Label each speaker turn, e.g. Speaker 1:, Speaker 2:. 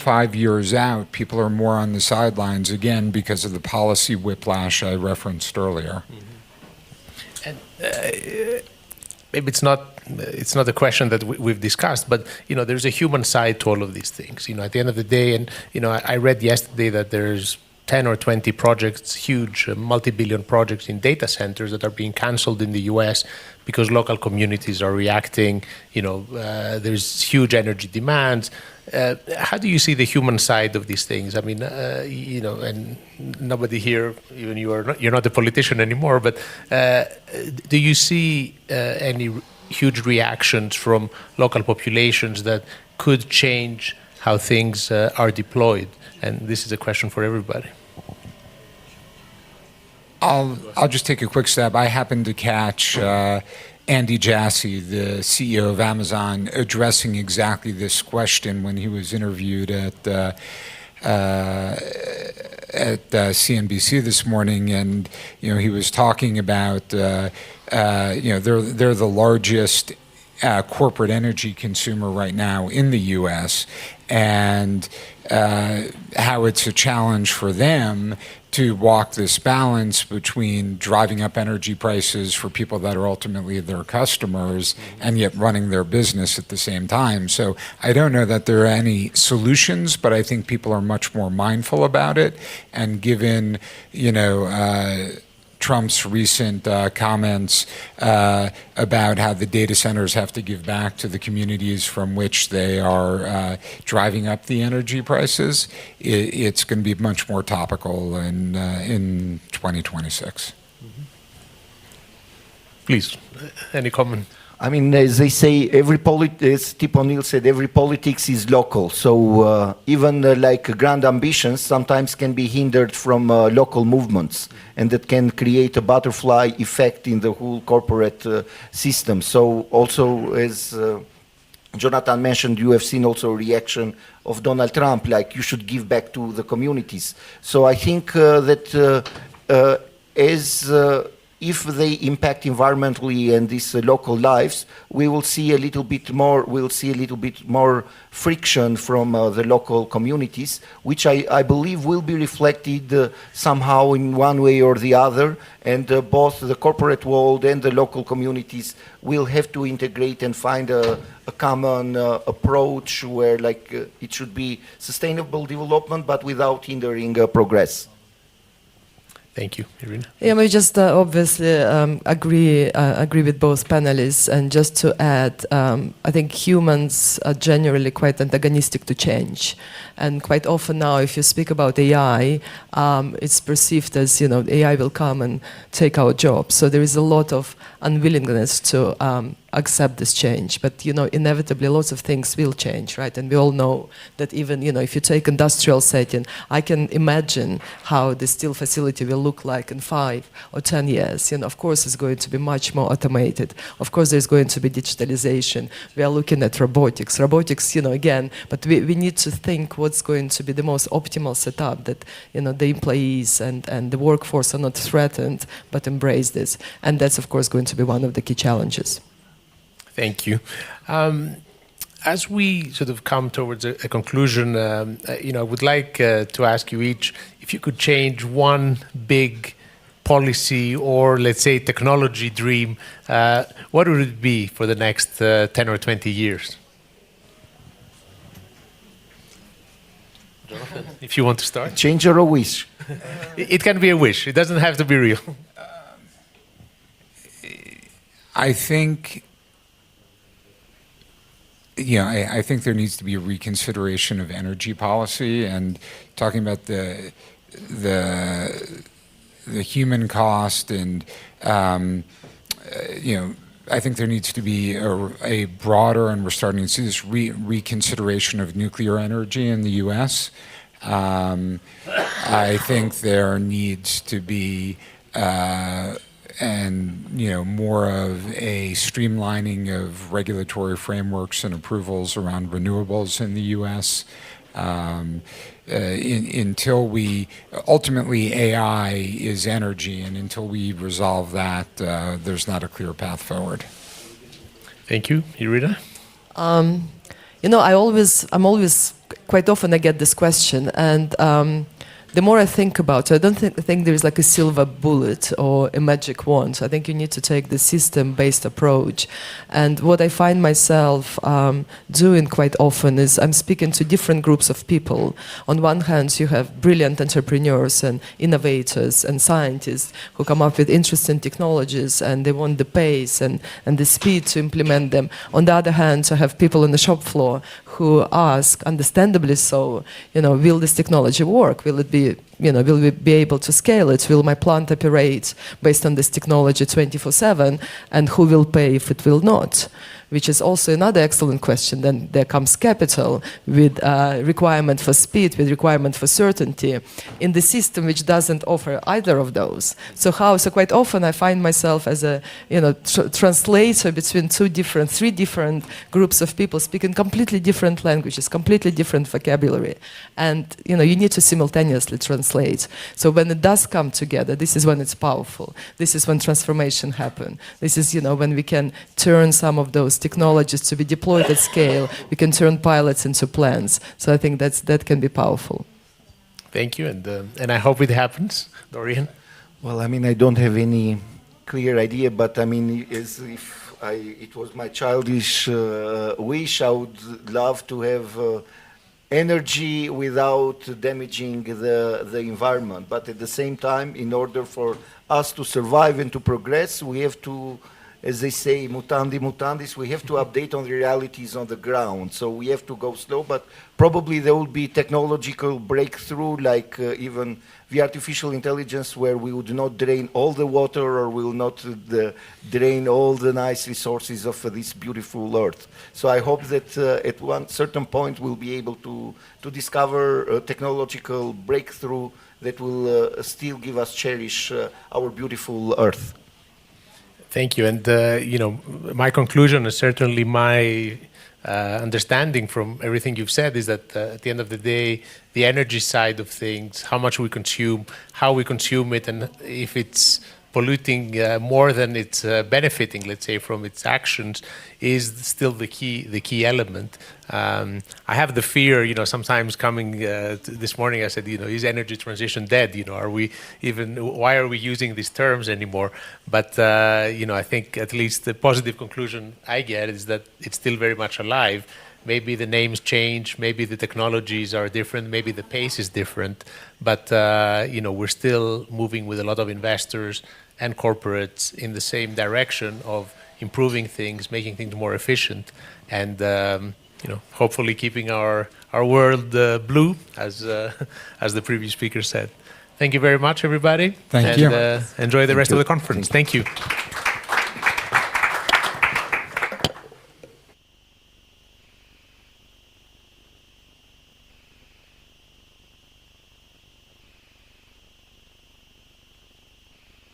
Speaker 1: 5 years out, people are more on the sidelines again because of the policy whiplash I referenced earlier.
Speaker 2: And maybe it's not a question that we've discussed, but there's a human side to all of these things. At the end of the day, and I read yesterday that there's 10 or 20 projects, huge multi-billion projects in data centers that are being canceled in the US because local communities are reacting. There's huge energy demands. How do you see the human side of these things? I mean, and nobody here, even you're not a politician anymore, but do you see any huge reactions from local populations that could change how things are deployed? And this is a question for everybody.
Speaker 1: I'll just take a quick stab. I happened to catch Andy Jassy, the CEO of Amazon, addressing exactly this question when he was interviewed at CNBC this morning, and he was talking about they're the largest corporate energy consumer right now in the U.S. and how it's a challenge for them to walk this balance between driving up energy prices for people that are ultimately their customers and yet running their business at the same time. So I don't know that there are any solutions, but I think people are much more mindful about it. And given, Trump's recent comments about how the data centers have to give back to the communities from which they are driving up the energy prices, it's going to be much more topical in 2026.
Speaker 2: Please, any comment?
Speaker 3: I mean, as they say, as Tip O'Neill said, every politics is local. So even like grand ambitions sometimes can be hindered from local movements, and that can create a butterfly effect in the whole corporate system. So also, as Jonathan mentioned, you have seen also a reaction of Donald Trump, like you should give back to the communities. So I think that if they impact environmentally and these local lives, we will see a little bit more. We'll see a little bit more friction from the local communities, which I believe will be reflected somehow in one way or the other. And both the corporate world and the local communities will have to integrate and find a common approach where, it should be sustainable development, but without hindering progress.
Speaker 2: Thank you, Irina.
Speaker 4: Yeah, we just obviously agree with both panelists, and just to add, I think humans are generally quite antagonistic to change, and quite often now, if you speak about AI, it's perceived as AI will come and take our jobs. So there is a lot of unwillingness to accept this change, but inevitably lots of things will change, right? And we all know that even if you take industrial setting, I can imagine how the steel facility will look like in 5 or 10 years. Of course it's going to be much more automated. Of course there's going to be digitalization. We are looking at robotics, again, but we need to think what's going to be the most optimal setup that the employees and the workforce are not threatened but embrace this, and that's of course going to be one of the key challenges.
Speaker 2: Thank you. As we sort of come towards a conclusion, I would like to ask you each if you could change one big policy or, let's say, technology dream, what would it be for the next 10 or 20 years? Jonathan, if you want to start.
Speaker 3: Change or a wish?
Speaker 2: It can be a wish. It doesn't have to be real.
Speaker 1: I think I think there needs to be a reconsideration of energy policy, and talking about the human cost, and I think there needs to be a broader, and we're starting to see this reconsideration of nuclear energy in the U.S. I think there needs to be more of a streamlining of regulatory frameworks and approvals around renewables in the U.S. Until ultimately AI is energy, and until we resolve that, there's not a clear path forward.
Speaker 2: Thank you. Irina?
Speaker 4: I'm always quite often I get this question, and the more I think about it, I don't think there is like a silver bullet or a magic wand. I think you need to take the system-based approach. And what I find myself doing quite often is I'm speaking to different groups of people. On one hand, you have brilliant entrepreneurs and innovators and scientists who come up with interesting technologies, and they want the pace and the speed to implement them. On the other hand, you have people on the shop floor who ask, understandably so, will this technology work? Will it be, will we be able to scale it? Will my plant operate based on this technology 24/7? And who will pay if it will not? Which is also another excellent question. Then there comes capital with requirement for speed, with requirement for certainty in the system which doesn't offer either of those. So quite often I find myself as a translator between three different groups of people speaking completely different languages, completely different vocabulary. And you need to simultaneously translate. So when it does come together, this is when it's powerful. This is when transformation happens. This is when we can turn some of those technologies to be deployed at scale. We can turn pilots into plans. So I think that can be powerful.
Speaker 2: Thank you, and I hope it happens, Dorian.
Speaker 3: Well, I don't have any clear idea, but as if it was my childish wish, I would love to have energy without damaging the environment. But at the same time, in order for us to survive and to progress, we have to, as they say, mutandi mutandis, we have to update on the realities on the ground. So we have to go slow, but probably there will be technological breakthrough, like even the artificial intelligence, where we would not drain all the water, or will not drain all the nice resources of this beautiful earth. So I hope that at one certain point we'll be able to discover a technological breakthrough that will still give us cherish our beautiful earth.
Speaker 2: Thank you. And, my conclusion is certainly my understanding from everything you've said is that at the end of the day, the energy side of things, how much we consume, how we consume it, and if it's polluting more than it's benefiting, let's say, from its actions, is still the key element. I have the fear, sometimes coming this morning, I said, is energy transition dead? Why are we using these terms anymore? But, I think at least the positive conclusion I get is that it's still very much alive. Maybe the names change, maybe the technologies are different, maybe the pace is different, but we're still moving with a lot of investors and corporates in the same direction of improving things, making things more efficient, and hopefully keeping our world blue, as the previous speaker said. Thank you very much, everybody.
Speaker 1: Thank you.
Speaker 2: Enjoy the rest of the conference. Thank you.